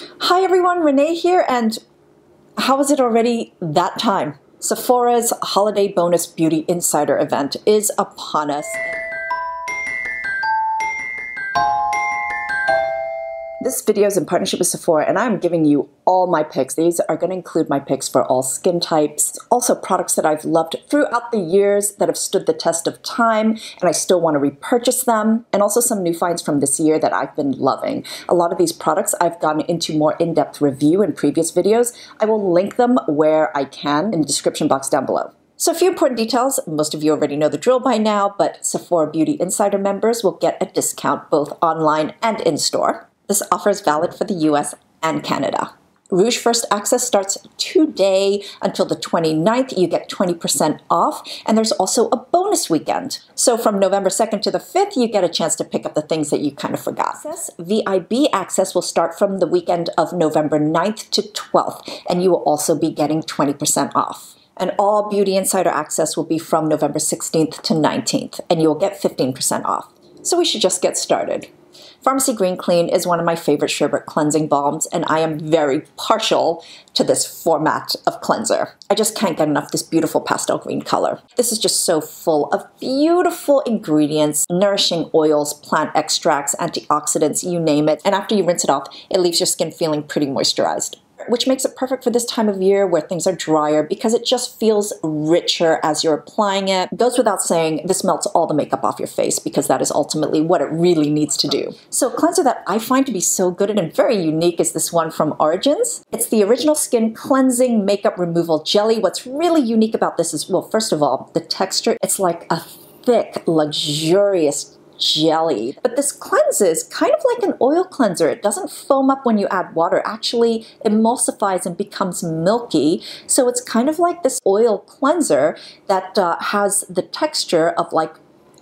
Hi everyone, Renee here, and how is it already that time? Sephora's Holiday Bonus Beauty Insider event is upon us. This video is in partnership with Sephora, and I'm giving you all my picks. These are going to include my picks for all skin types, also products that I've loved throughout the years that have stood the test of time, and I still want to repurchase them, and also some new finds from this year that I've been loving. A lot of these products I've gotten into more in-depth review in previous videos. I will link them where I can in the description box down below. So a few important details. Most of you already know the drill by now, but Sephora Beauty Insider members will get a discount both online and in-store. This offer is valid for the US and Canada. Rouge First Access starts today until the 29th. You get 20% off, and there's also a bonus weekend. So from November 2nd to the 5th, you get a chance to pick up the things that you kind of forgot. VIB access will start from the weekend of November 9th to 12th, and you will also be getting 20% off. And all Beauty Insider access will be from November 16th to 19th, and you will get 15% off. So we should just get started. Pharmacy Green Clean is one of my favorite sherbet cleansing balms, and I am very partial to this format of cleanser. I just can't get enough this beautiful pastel green color. This is just so full of beautiful ingredients, nourishing oils, plant extracts, antioxidants, you name it. And after you rinse it off, it leaves your skin feeling pretty moisturized, which makes it perfect for this time of year where things are drier because it just feels richer as you're applying it. It goes without saying, this melts all the makeup off your face because that is ultimately what it really needs to do. So a cleanser that I find to be so good and very unique is this one from Origins. It's the Original Skin Cleansing Makeup Removal Jelly. What's really unique about this is, well, first of all, the texture. It's like a thick, luxurious jelly. But this cleanses kind of like an oil cleanser. It doesn't foam up when you add water. Actually emulsifies and becomes milky. So it's kind of like this oil cleanser that has the texture of like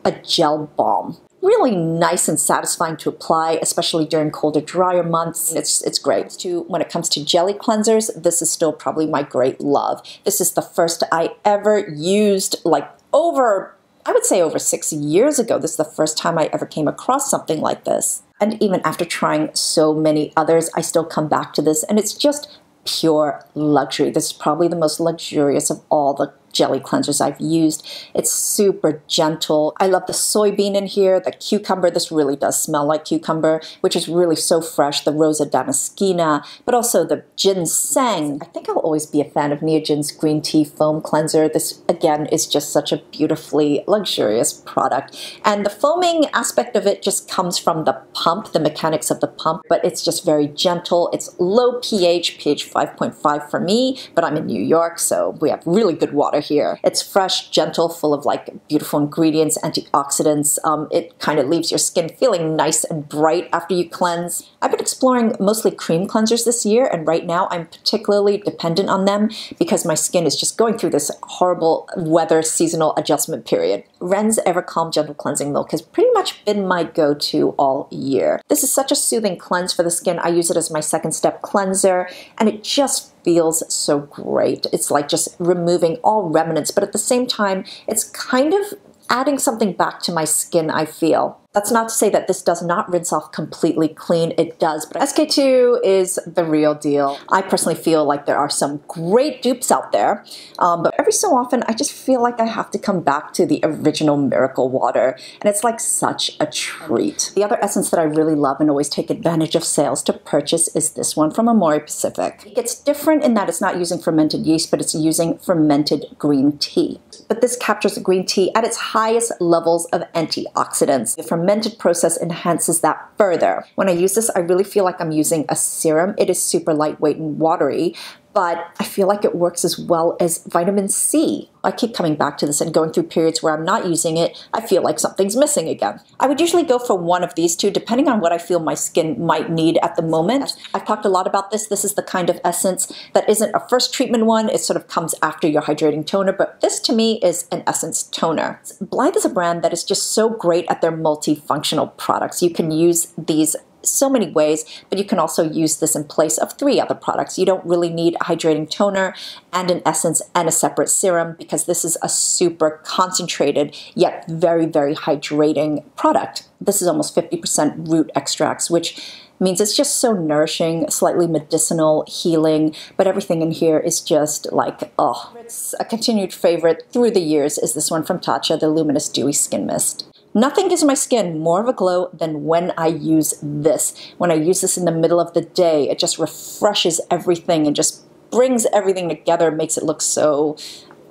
a gel balm. Really nice and satisfying to apply, especially during colder, drier months. It's great. When it comes to jelly cleansers, this is still probably my great love. This is the first I ever used, like I would say over 6 years ago. This is the first time I ever came across something like this. And even after trying so many others, I still come back to this, and it's just pure luxury. This is probably the most luxurious of all the jelly cleansers I've used. It's super gentle. I love the soybean in here, the cucumber. This really does smell like cucumber, which is really so fresh. The Rosa Damascena, but also the ginseng. I think I'll always be a fan of Neogen's green tea foam cleanser. This again is just such a beautifully luxurious product. And the foaming aspect of it just comes from the pump, the mechanics of the pump, but it's just very gentle. It's low pH 5.5 for me, but I'm in New York, so we have really good water here. It's fresh, gentle, full of like beautiful ingredients, antioxidants. It kind of leaves your skin feeling nice and bright after you cleanse. I've been exploring mostly cream cleansers this year, and right now I'm particularly dependent on them because my skin is just going through this horrible weather seasonal adjustment period. Ren's Ever Calm Gentle Cleansing Milk has pretty much been my go-to all year. This is such a soothing cleanse for the skin. I use it as my second step cleanser, and it just feels so great. It's like just removing all remnants, but at the same time, it's kind of adding something back to my skin, I feel. That's not to say that this does not rinse off completely clean. It does, but SK2 is the real deal. I personally feel like there are some great dupes out there, but every so often I just feel like I have to come back to the original Miracle Water, and it's like such a treat. The other essence that I really love and always take advantage of sales to purchase is this one from Amore Pacific. It's different in that it's not using fermented yeast, but it's using fermented green tea. But this captures the green tea at its highest levels of antioxidants. The fermented process enhances that further. When I use this, I really feel like I'm using a serum. It is super lightweight and watery, but I feel like it works as well as vitamin C. I keep coming back to this and going through periods where I'm not using it, I feel like something's missing again. I would usually go for one of these two, depending on what I feel my skin might need at the moment. I've talked a lot about this. This is the kind of essence that isn't a first treatment one. It sort of comes after your hydrating toner, but this to me is an essence toner. Blythe is a brand that is just so great at their multifunctional products. You can use these so many ways, but you can also use this in place of 3 other products. You don't really need a hydrating toner and an essence and a separate serum because this is a super concentrated yet very, very hydrating product. This is almost 50% root extracts, which means it's just so nourishing, slightly medicinal, healing, but everything in here is just like, oh. It's a continued favorite through the years is this one from Tatcha, the Luminous Dewy Skin Mist. Nothing gives my skin more of a glow than when I use this. When I use this in the middle of the day, it just refreshes everything and just brings everything together, makes it look so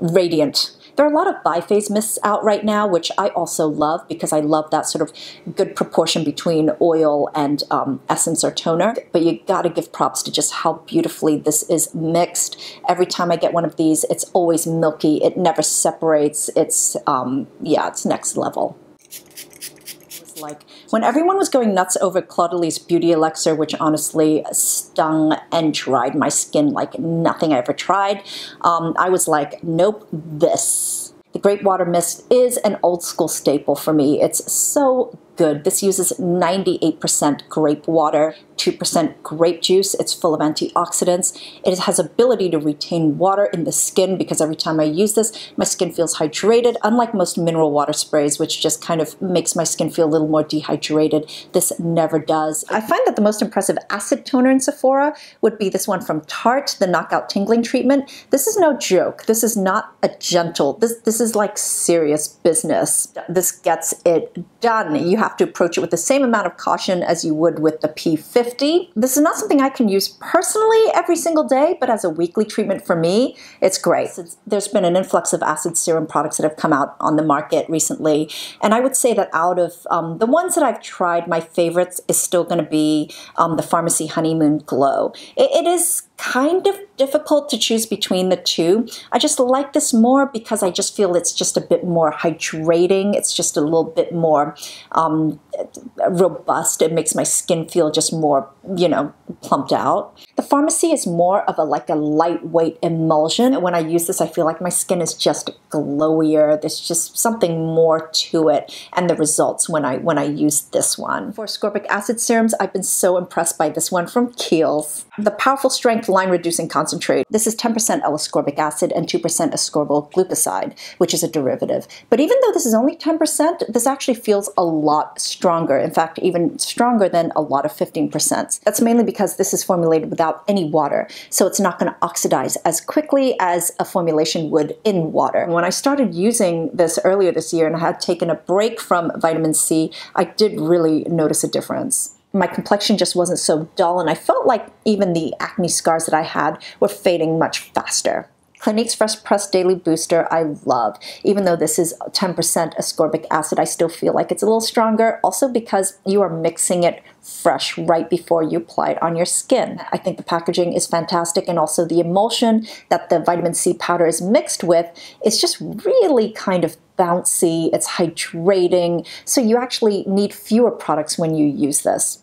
radiant. There are a lot of biphase mists out right now, which I also love because I love that sort of good proportion between oil and essence or toner. But you gotta give props to just how beautifully this is mixed. Every time I get one of these, it's always milky. It never separates. It's, yeah, it's next level. Like when everyone was going nuts over Claudelie's Beauty Elixir, which honestly stung and dried my skin like nothing I ever tried, I was like, nope, this. The Grape Water Mist is an old school staple for me. It's so good. This uses 98% grape water, 2% grape juice. It's full of antioxidants. It has ability to retain water in the skin because every time I use this, my skin feels hydrated, unlike most mineral water sprays, which just kind of makes my skin feel a little more dehydrated. This never does. I find that the most impressive acid toner in Sephora would be this one from Tarte, the Knockout Tingling Treatment. This is no joke. This is not a gentle, this is like serious business. This gets it done. You have to approach it with the same amount of caution as you would with the P50. This is not something I can use personally every single day, but as a weekly treatment for me, it's great. There's been an influx of acid serum products that have come out on the market recently, and I would say that out of the ones that I've tried, my favorites is still going to be the Pharmacy Honeymoon Glow. It is kind of difficult to choose between the two. I just like this more because I just feel it's just a bit more hydrating. It's just a little bit more robust. It makes my skin feel just more, you know, plumped out. The Pharmacy is more of a lightweight emulsion. When I use this, I feel like my skin is just glowier. There's just something more to it, and the results when I use this one. For ascorbic acid serums, I've been so impressed by this one from Kiehl's. The Powerful Strength Line Reducing Concentrate. This is 10% L-ascorbic acid and 2% ascorbyl glucoside, which is a derivative. But even though this is only 10%, this actually feels a lot stronger. In fact, even stronger than a lot of 15%. That's mainly because this is formulated without any water, so it's not going to oxidize as quickly as a formulation would in water. When I started using this earlier this year and I had taken a break from vitamin C, I did really notice a difference. My complexion just wasn't so dull, and I felt like even the acne scars that I had were fading much faster. Clinique's Fresh Press Daily Booster I love. Even though this is 10% ascorbic acid, I still feel like it's a little stronger, also because you are mixing it fresh right before you apply it on your skin. I think the packaging is fantastic, and also the emulsion that the vitamin C powder is mixed with is just really kind of bouncy. It's hydrating, so you actually need fewer products when you use this.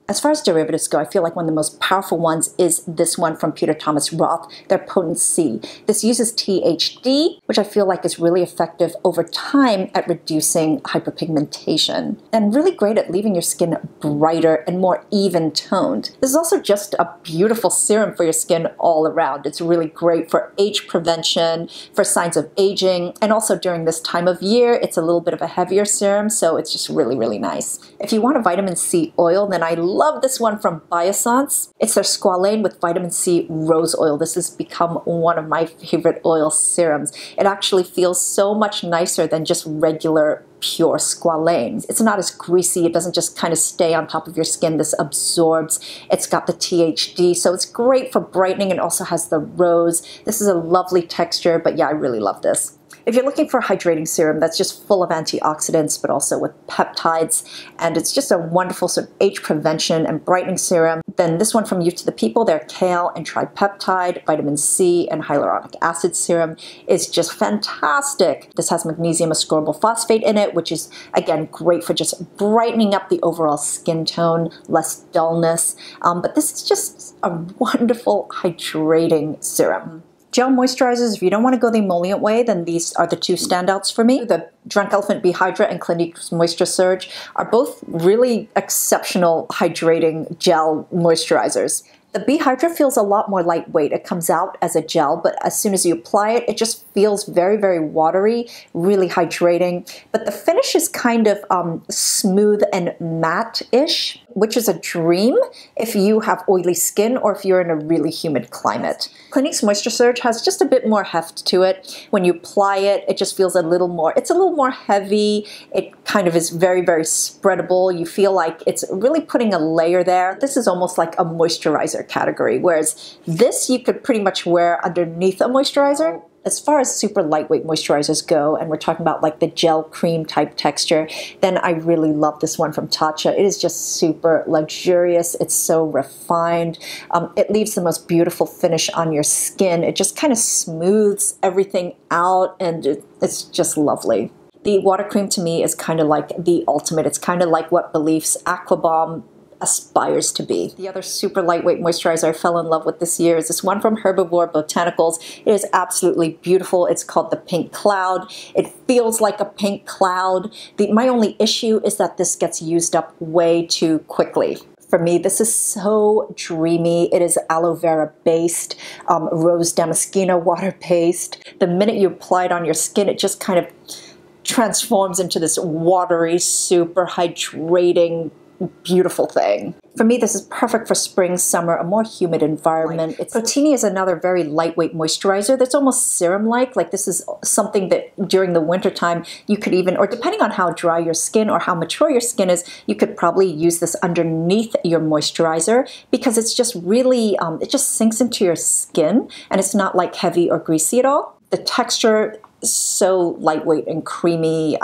As far as derivatives go, I feel like one of the most powerful ones is this one from Peter Thomas Roth, their Potent C. This uses THD, which I feel like is really effective over time at reducing hyperpigmentation, and really great at leaving your skin brighter and more even toned. This is also just a beautiful serum for your skin all around. It's really great for age prevention, for signs of aging, and also during this time of year, it's a little bit of a heavier serum, so it's just really, really nice. If you want a vitamin C oil, then I love this one from Biossance. It's their Squalane with vitamin C rose oil. This has become one of my favorite oil serums. It actually feels so much nicer than just regular pure squalane. It's not as greasy. It doesn't just kind of stay on top of your skin. This absorbs. It's got the THD, so it's great for brightening, and also has the rose. This is a lovely texture, but yeah, I really love this. If you're looking for a hydrating serum that's just full of antioxidants, but also with peptides, and it's just a wonderful sort of age prevention and brightening serum, then this one from Youth to the People, their Kale and Tripeptide, Vitamin C, and Hyaluronic Acid Serum is just fantastic. This has magnesium ascorbyl phosphate in it, which is, again, great for just brightening up the overall skin tone, less dullness. But this is just a wonderful hydrating serum. Gel moisturizers, if you don't want to go the emollient way, then these are the two standouts for me. The Drunk Elephant Hydra and Clinique's Moisture Surge are both really exceptional hydrating gel moisturizers. The Bee Hydra feels a lot more lightweight. It comes out as a gel, but as soon as you apply it, it just feels very, very watery, really hydrating. But the finish is kind of smooth and matte-ish, which is a dream if you have oily skin or if you're in a really humid climate. Clinique's Moisture Surge has just a bit more heft to it. When you apply it, it just feels a little more, it's a little more heavy. It kind of is very, very spreadable. You feel like it's really putting a layer there. This is almost like a moisturizer category, whereas this you could pretty much wear underneath a moisturizer. As far as super lightweight moisturizers go, and we're talking about like the gel cream type texture, then I really love this one from Tatcha. It is just super luxurious. It's so refined. It leaves the most beautiful finish on your skin. It just kind of smooths everything out, and it's just lovely. The water cream to me is kind of like the ultimate. It's kind of like what Belif's Aqua Bomb aspires to be. The other super lightweight moisturizer I fell in love with this year is this one from Herbivore Botanicals. It is absolutely beautiful. It's called the Pink Cloud. It feels like a pink cloud. My only issue is that this gets used up way too quickly. For me, this is so dreamy. It is aloe vera based, rose damascena water based. The minute you apply it on your skin, it just kind of transforms into this watery, super hydrating, beautiful thing. For me, this is perfect for spring, summer, a more humid environment. Protini is another very lightweight moisturizer that's almost serum-like. Like this is something that during the wintertime you could even, or depending on how dry your skin or how mature your skin is, you could probably use this underneath your moisturizer because it's just really, it just sinks into your skin and it's not like heavy or greasy at all. The texture is so lightweight and creamy,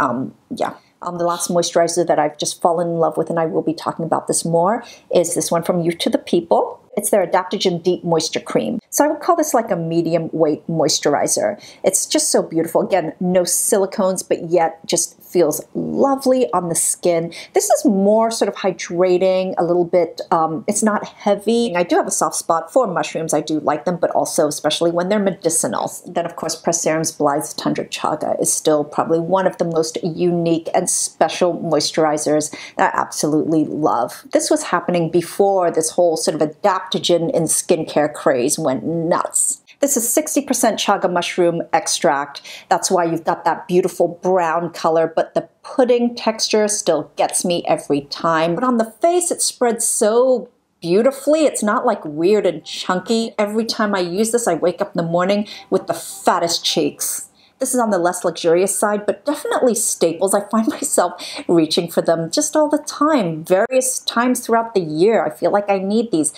yeah. The last moisturizer that I've just fallen in love with, and I will be talking about this more, is this one from Youth to the People. It's their Adaptogen Deep Moisture Cream. So I would call this like a medium weight moisturizer. It's just so beautiful. Again, no silicones, but yet just feels lovely on the skin. This is more sort of hydrating, a little bit, it's not heavy. I do have a soft spot for mushrooms. I do like them, but also especially when they're medicinal. Then of course, Press Serum's Blythe's Tundra Chaga is still probably one of the most unique and special moisturizers that I absolutely love. This was happening before this whole sort of adaptogen in skincare craze went nuts. This is 60% chaga mushroom extract. That's why you've got that beautiful brown color, but the pudding texture still gets me every time. But on the face, it spreads so beautifully. It's not like weird and chunky. Every time I use this, I wake up in the morning with the fattest cheeks. This is on the less luxurious side, but definitely staples. I find myself reaching for them just all the time, various times throughout the year. I feel like I need these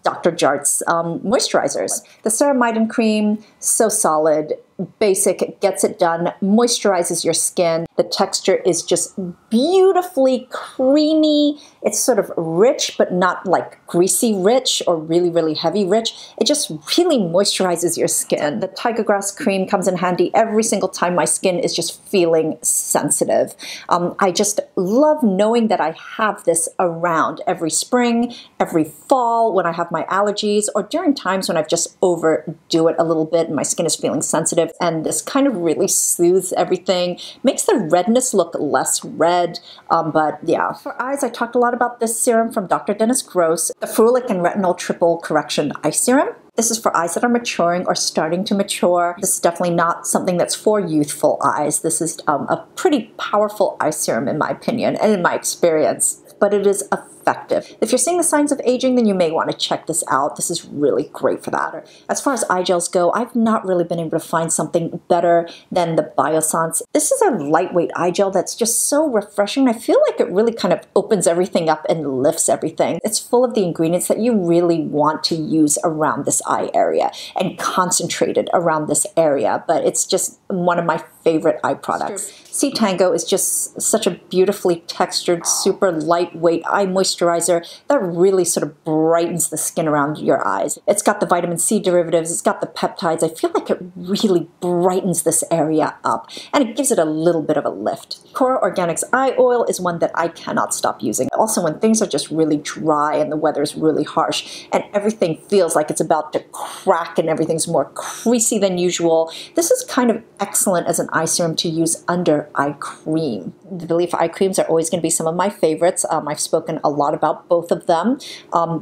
Dr. Jart's moisturizers. The Ceramidin cream, so solid, basic, gets it done, moisturizes your skin. The texture is just beautifully creamy. It's sort of rich, but not like greasy rich or really, really heavy rich. It just really moisturizes your skin. The Tiger Grass cream comes in handy every single time my skin is just feeling sensitive. I just love knowing that I have this around every spring, every fall when I have my allergies, or during times when I just overdo it a little bit and my skin is feeling sensitive. And this kind of really soothes everything, makes the redness look less red. But yeah, for eyes, I talked a lot about this serum from Dr. Dennis Gross, the Ferulic and Retinol Triple Correction Eye Serum. This is for eyes that are maturing or starting to mature. This is definitely not something that's for youthful eyes. This is a pretty powerful eye serum in my opinion and in my experience, but it is effective. If you're seeing the signs of aging, then you may want to check this out. This is really great for that. As far as eye gels go, I've not really been able to find something better than the Biossance. This is a lightweight eye gel that's just so refreshing. I feel like it really kind of opens everything up and lifts everything. It's full of the ingredients that you really want to use around this eye area and concentrated around this area, but it's just one of my favorite eye products. Sea Tango is just such a beautifully textured, super lightweight eye moisturizer that really sort of brightens the skin around your eyes. It's got the vitamin C derivatives, it's got the peptides. I feel like it really brightens this area up and it gives it a little bit of a lift. Cora Organics Eye Oil is one that I cannot stop using. Also, when things are just really dry and the weather is really harsh and everything feels like it's about to crack and everything's more creasy than usual, this is kind of excellent as an eye serum to use under eye cream. The Relief eye creams are always going to be some of my favorites. I've spoken a lot about both of them.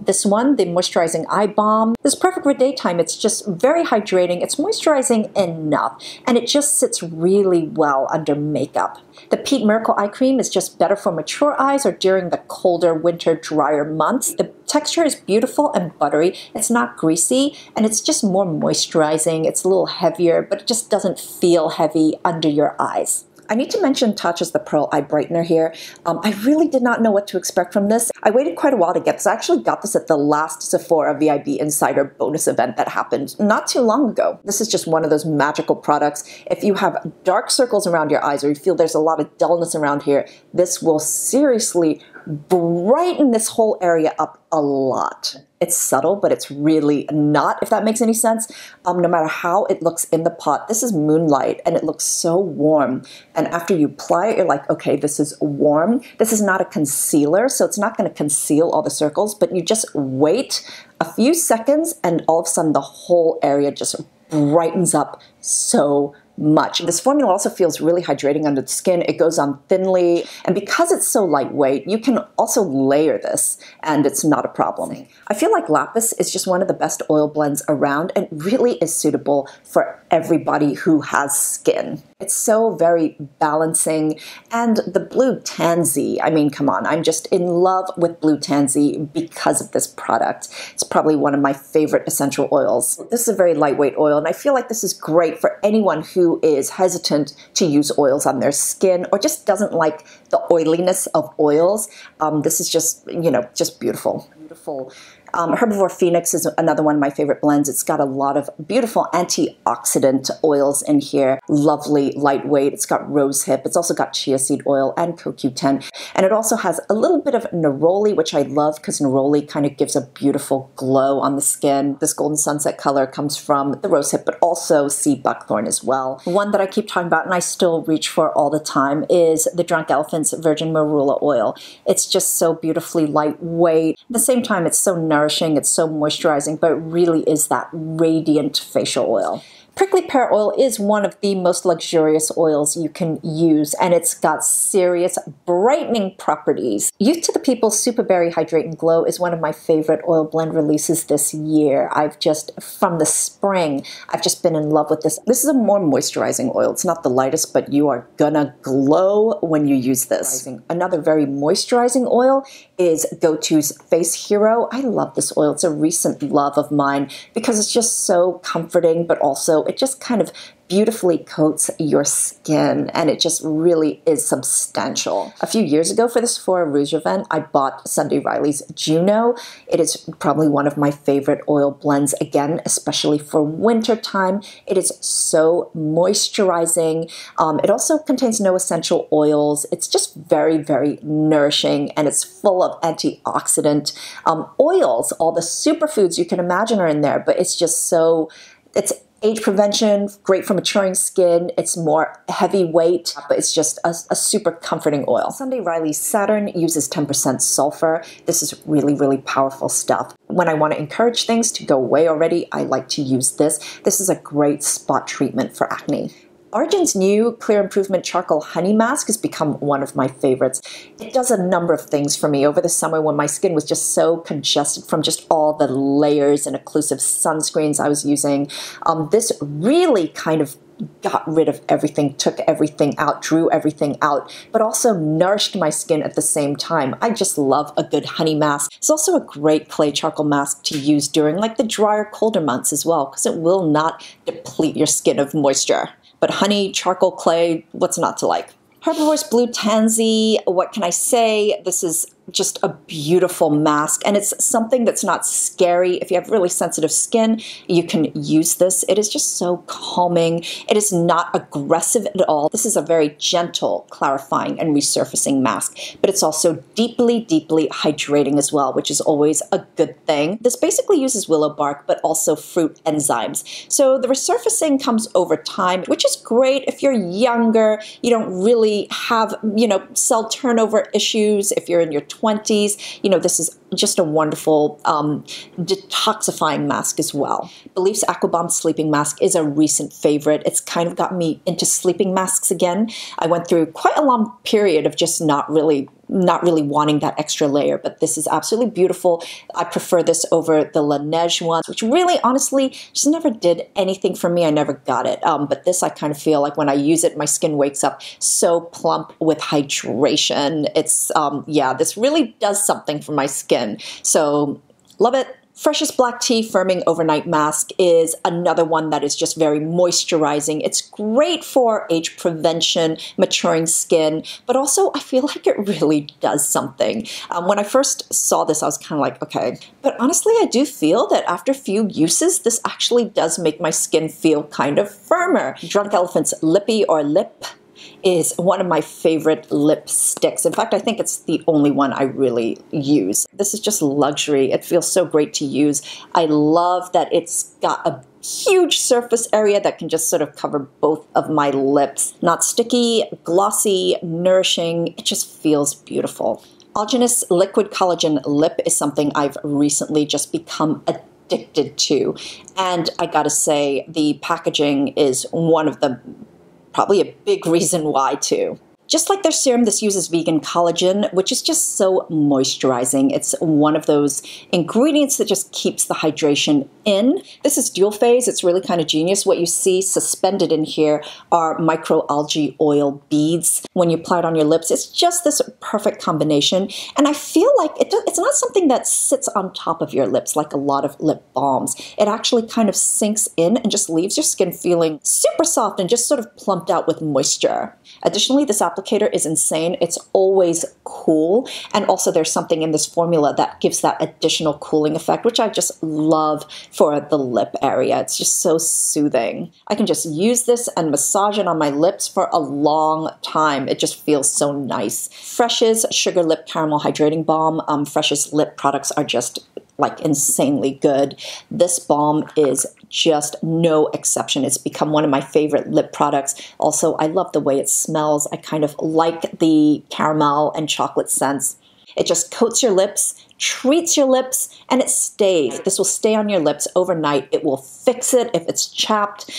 This one, the Moisturizing Eye Balm, is perfect for daytime. It's just very hydrating. It's moisturizing enough, and it just sits really well under makeup. The Pete Miracle Eye Cream is just better for mature eyes or during the colder winter, drier months. The texture is beautiful and buttery. It's not greasy, and it's just more moisturizing. It's a little heavier, but it just doesn't feel heavy under your eyes. I need to mention Tatcha's the Pearl Eye Brightener here. I really did not know what to expect from this. I waited quite a while to get this. I actually got this at the last Sephora VIB Insider bonus event that happened not too long ago. This is just one of those magical products. If you have dark circles around your eyes or you feel there's a lot of dullness around here, this will seriously brighten this whole area up a lot. It's subtle, but it's really not, if that makes any sense. No matter how it looks in the pot, this is Moonlight, and it looks so warm. And after you apply it, you're like, okay, this is warm. This is not a concealer, so it's not going to conceal all the circles, but you just wait a few seconds, and all of a sudden the whole area just brightens up so much. This formula also feels really hydrating under the skin. It goes on thinly, and because it's so lightweight, you can also layer this, and it's not a problem. I feel like Lapis is just one of the best oil blends around, and really is suitable for everybody who has skin. It's so very balancing, and the Blue Tansy, I mean, come on, I'm just in love with Blue Tansy because of this product. It's probably one of my favorite essential oils. This is a very lightweight oil, and I feel like this is great for anyone who is hesitant to use oils on their skin or just doesn't like the oiliness of oils. This is just, you know, just beautiful. Beautiful. Herbivore Phoenix is another one of my favorite blends. It's got a lot of beautiful antioxidant oils in here. Lovely, lightweight. It's got rosehip. It's also got chia seed oil and CoQ10. And it also has a little bit of neroli, which I love because neroli kind of gives a beautiful glow on the skin. This golden sunset color comes from the rosehip, but also sea buckthorn as well. One that I keep talking about and I still reach for all the time is the Drunk Elephant's Virgin Marula oil. It's just so beautifully lightweight. At the same time, it's so nourishing. It's so moisturizing, but it really is that radiant facial oil. Prickly pear oil is one of the most luxurious oils you can use, and it's got serious brightening properties. Youth to the People Super Berry Hydrate and Glow is one of my favorite oil blend releases this year. From the spring, I've just been in love with this. This is a more moisturizing oil. It's not the lightest, but you are gonna glow when you use this. Another very moisturizing oil is GoTo's Face Hero. I love this oil. It's a recent love of mine because it's just so comforting, but also it just kind of beautifully coats your skin, and it just really is substantial. A few years ago for the Sephora Rouge event, I bought Sunday Riley's Juno. It is probably one of my favorite oil blends, again, especially for winter time. It is so moisturizing. It also contains no essential oils. It's just very, very nourishing, and it's full of antioxidant oils. All the superfoods you can imagine are in there, but it's just so, it's age prevention, great for maturing skin. It's more heavyweight, but it's just a super comforting oil. Sunday Riley's Saturn uses 10% sulfur. This is really, really powerful stuff. When I want to encourage things to go away already, I like to use this. This is a great spot treatment for acne. Origin's new Clear Improvement Charcoal Honey Mask has become one of my favorites. It does a number of things for me over the summer when my skin was just so congested from just all the layers and occlusive sunscreens I was using. This really kind of got rid of everything, took everything out, drew everything out, but also nourished my skin at the same time. I just love a good honey mask. It's also a great clay charcoal mask to use during like the drier, colder months as well, because it will not deplete your skin of moisture. But honey, charcoal, clay, what's not to like? Herbivore's Blue Tansy, what can I say? This is just a beautiful mask, and it's something that's not scary. If you have really sensitive skin, you can use this. It is just so calming. It is not aggressive at all. This is a very gentle, clarifying, and resurfacing mask, but it's also deeply, deeply hydrating as well, which is always a good thing. This basically uses willow bark, but also fruit enzymes. So the resurfacing comes over time, which is great if you're younger, you don't really have, cell turnover issues. If you're in your 20s. You know, this is just a wonderful detoxifying mask as well. Belief's Aquabomb Sleeping Mask is a recent favorite. It's kind of got me into sleeping masks again. I went through quite a long period of just not really wanting that extra layer, but this is absolutely beautiful. I prefer this over the Laneige ones, which really, honestly, just never did anything for me. I never got it. But this, I kind of feel like when I use it, my skin wakes up so plump with hydration. It's, yeah, this really does something for my skin. So, love it. Fresh's Black Tea Firming Overnight Mask is another one that is just very moisturizing. It's great for age prevention, maturing skin, but also I feel like it really does something. When I first saw this, I was kind of like, okay. But honestly, I do feel that after a few uses, this actually does make my skin feel kind of firmer. Drunk Elephant's Lippy or Lip is one of my favorite lipsticks. In fact, I think it's the only one I really use. This is just luxury. It feels so great to use. I love that it's got a huge surface area that can just sort of cover both of my lips. Not sticky, glossy, nourishing. It just feels beautiful. Algenist Liquid Collagen Lip is something I've recently just become addicted to. And I gotta say, the packaging is one of the probably a big reason why too. Just like their serum, this uses vegan collagen, which is just so moisturizing. It's one of those ingredients that just keeps the hydration in. This is dual phase. It's really kind of genius. What you see suspended in here are microalgae oil beads. When you apply it on your lips, it's just this perfect combination. And I feel like it's not something that sits on top of your lips like a lot of lip balms. It actually kind of sinks in and just leaves your skin feeling super soft and just sort of plumped out with moisture. Additionally, this applicator is insane. It's always cool. And also there's something in this formula that gives that additional cooling effect, which I just love for the lip area. It's just so soothing. I can just use this and massage it on my lips for a long time. It just feels so nice. Fresh's Sugar Lip Caramel Hydrating Balm. Fresh's lip products are just like insanely good. This balm is just no exception. It's become one of my favorite lip products. Also, I love the way it smells. I kind of like the caramel and chocolate scents. It just coats your lips, treats your lips, and it stays. This will stay on your lips overnight. It will fix it if it's chapped.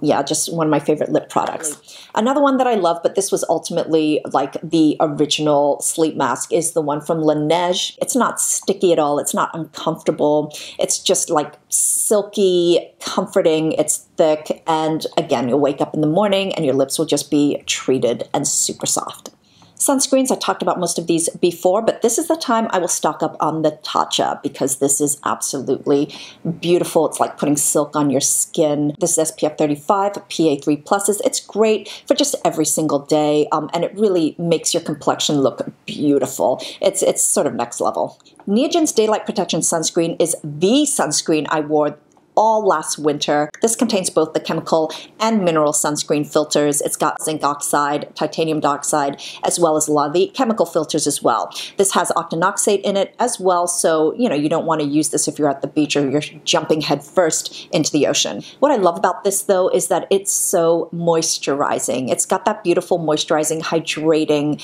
Yeah, just one of my favorite lip products. Another one that I love, but this was ultimately like the original sleep mask, is the one from Laneige. It's not sticky at all. It's not uncomfortable. It's just like silky, comforting. It's thick. And again, you'll wake up in the morning and your lips will just be treated and super soft. Sunscreens, I talked about most of these before, but this is the time I will stock up on the Tatcha because this is absolutely beautiful. It's like putting silk on your skin. This is SPF 35, PA3+. It's great for just every single day, and it really makes your complexion look beautiful. It's sort of next level. Neogen's Daylight Protection Sunscreen is the sunscreen I wore all last winter. This contains both the chemical and mineral sunscreen filters. It's got zinc oxide, titanium dioxide, as well as a lot of the chemical filters as well. This has octinoxate in it as well, so you don't want to use this if you're at the beach or you're jumping headfirst into the ocean. What I love about this though is that it's so moisturizing. It's got that beautiful moisturizing, hydrating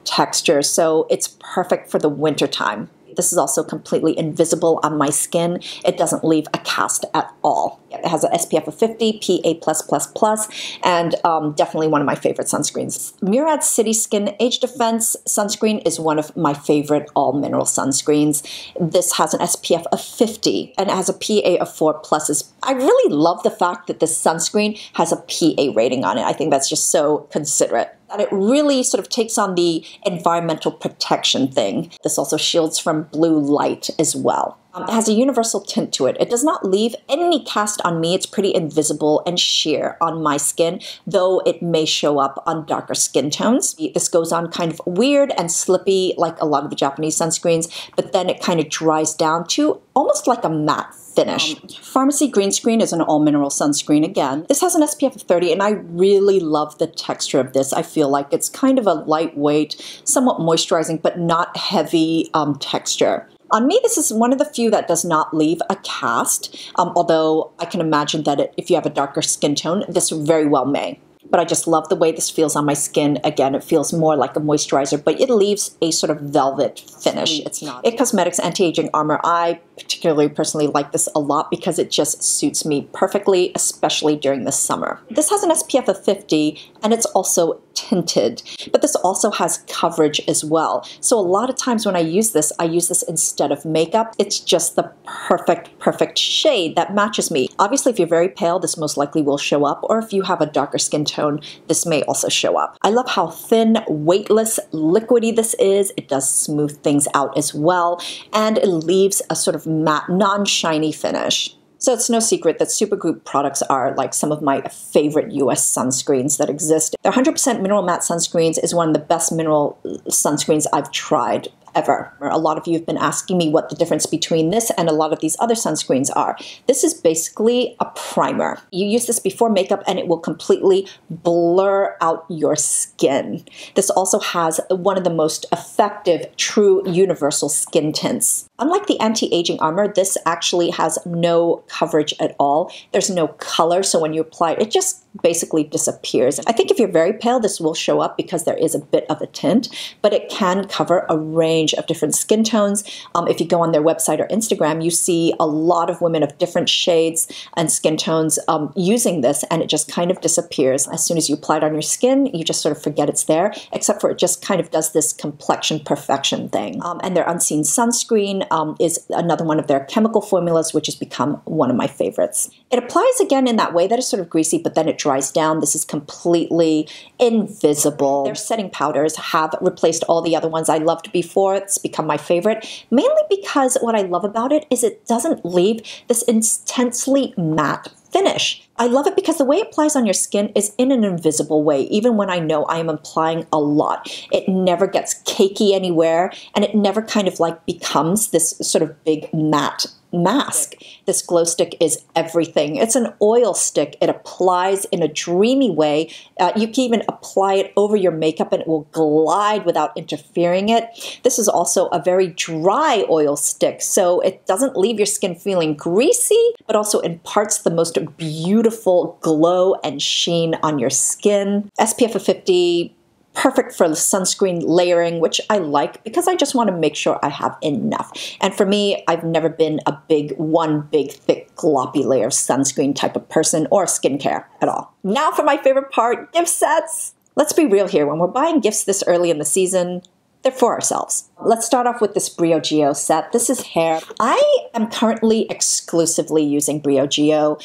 texture, so it's perfect for the winter time. This is also completely invisible on my skin. It doesn't leave a cast at all. It has an SPF of 50, PA+++, and definitely one of my favorite sunscreens. Murad City Skin Age Defense Sunscreen is one of my favorite all-mineral sunscreens. This has an SPF of 50, and it has a PA of 4+. I really love the fact that this sunscreen has a PA rating on it. I think that's just so considerate. That it really sort of takes on the environmental protection thing. This also shields from blue light as well. It has a universal tint to it. It does not leave any cast on me. It's pretty invisible and sheer on my skin, though it may show up on darker skin tones. This goes on kind of weird and slippy like a lot of the Japanese sunscreens, but then it kind of dries down to almost like a matte finish. Pharmacy Green Screen is an all-mineral sunscreen again. This has an SPF of 30, and I really love the texture of this. I feel like it's kind of a lightweight, somewhat moisturizing, but not heavy texture. On me, this is one of the few that does not leave a cast, although I can imagine that if you have a darker skin tone, this very well may. but I just love the way this feels on my skin. Again, it feels more like a moisturizer, but it leaves a sort of velvet finish. It's not. IT Cosmetics Anti-Aging Armor. I particularly personally like this a lot because it just suits me perfectly, especially during the summer. This has an SPF of 50 and it's also tinted, but this also has coverage as well. So a lot of times when I use this instead of makeup. It's just the perfect shade that matches me. Obviously, if you're very pale, this most likely will show up, or if you have a darker skin tone, this may also show up. I love how thin, weightless, liquidy this is. It does smooth things out as well, and it leaves a sort of matte, non-shiny finish. So it's no secret that Supergoop products are like some of my favorite US sunscreens that exist. Their 100% mineral matte sunscreens is one of the best mineral sunscreens I've tried ever. A lot of you have been asking me what the difference between this and a lot of these other sunscreens are. This is basically a primer. You use this before makeup and it will completely blur out your skin. This also has one of the most effective, true universal skin tints. Unlike the anti-aging armor, this actually has no coverage at all. There's no color, so when you apply it, it just basically disappears. I think if you're very pale, this will show up because there is a bit of a tint, but it can cover a range of different skin tones. If you go on their website or Instagram, you see a lot of women of different shades and skin tones using this, and it just kind of disappears. As soon as you apply it on your skin, you just sort of forget it's there, except for it just kind of does this complexion perfection thing. And their Unseen Sunscreen is another one of their chemical formulas, which has become one of my favorites. It applies again in that way that is sort of greasy, but then it dries down. This is completely invisible. Their setting powders have replaced all the other ones I loved before. It's become my favorite, mainly because what I love about it is it doesn't leave this intensely matte finish. I love it because the way it applies on your skin is in an invisible way, even when I know I am applying a lot. It never gets cakey anywhere, and it never kind of like becomes this sort of big matte mask. This glow stick is everything. It's an oil stick. It applies in a dreamy way. You can even apply it over your makeup and it will glide without interfering it. This is also a very dry oil stick, so it doesn't leave your skin feeling greasy, but also imparts the most beautiful glow and sheen on your skin. SPF of 50, perfect for sunscreen layering, which I like because I just want to make sure I have enough. And for me, I've never been a one big, thick, gloppy layer of sunscreen type of person or skincare at all. Now for my favorite part, gift sets. Let's be real here. When we're buying gifts this early in the season, they're for ourselves. Let's start off with this Brio Geo set. This is hair. I am currently exclusively using Brio Geo,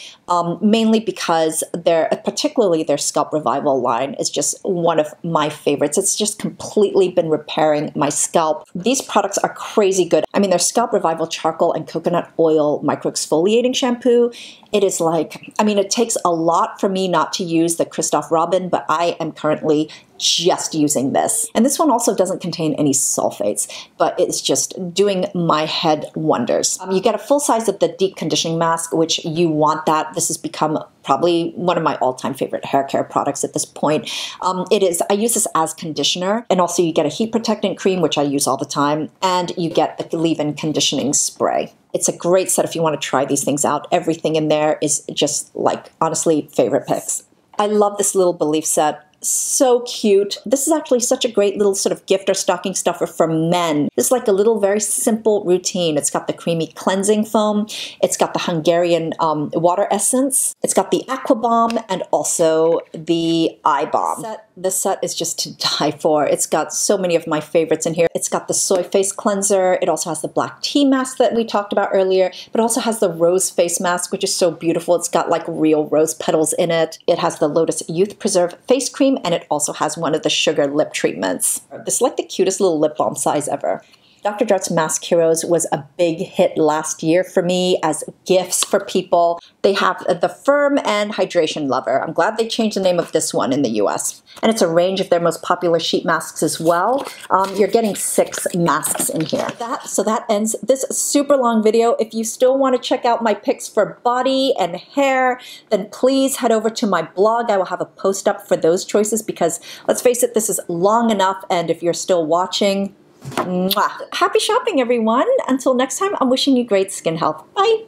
mainly because particularly their Scalp Revival line is just one of my favorites. It's just completely been repairing my scalp. These products are crazy good. I mean, their Scalp Revival Charcoal and Coconut Oil Micro Exfoliating Shampoo, it is like, I mean, it takes a lot for me not to use the Christophe Robin, but I am currently just using this. And this one also doesn't contain any sulfates, but it's just doing my head wonders. You get a full size of the deep conditioning mask, which you want that. This has become probably one of my all-time favorite hair care products at this point. I use this as conditioner, and also you get a heat protectant cream, which I use all the time, and you get the leave-in conditioning spray. It's a great set if you want to try these things out. Everything in there is just like, honestly, favorite picks. I love this little Belief set. So cute. This is actually such a great little sort of gift or stocking stuffer for men. This is like a little very simple routine. It's got the creamy cleansing foam. It's got the Hungarian water essence. It's got the Aqua Bomb and also the Eye Bomb. This set is just to die for. It's got so many of my favorites in here. It's got the Soy Face Cleanser. It also has the black tea mask that we talked about earlier, but also has the rose face mask, which is so beautiful. It's got like real rose petals in it. It has the Lotus Youth Preserve face cream, and it also has one of the sugar lip treatments. This is like the cutest little lip balm size ever. Dr. Jart's Mask Heroes was a big hit last year for me as gifts for people. They have the Firm and Hydration Lover. I'm glad they changed the name of this one in the US. And it's a range of their most popular sheet masks as well. You're getting 6 masks in here. So that ends this super long video. If you still want to check out my picks for body and hair, then please head over to my blog. I will have a post up for those choices because, let's face it, this is long enough. And if you're still watching, mwah. Happy shopping, everyone. Until next time, I'm wishing you great skin health. Bye.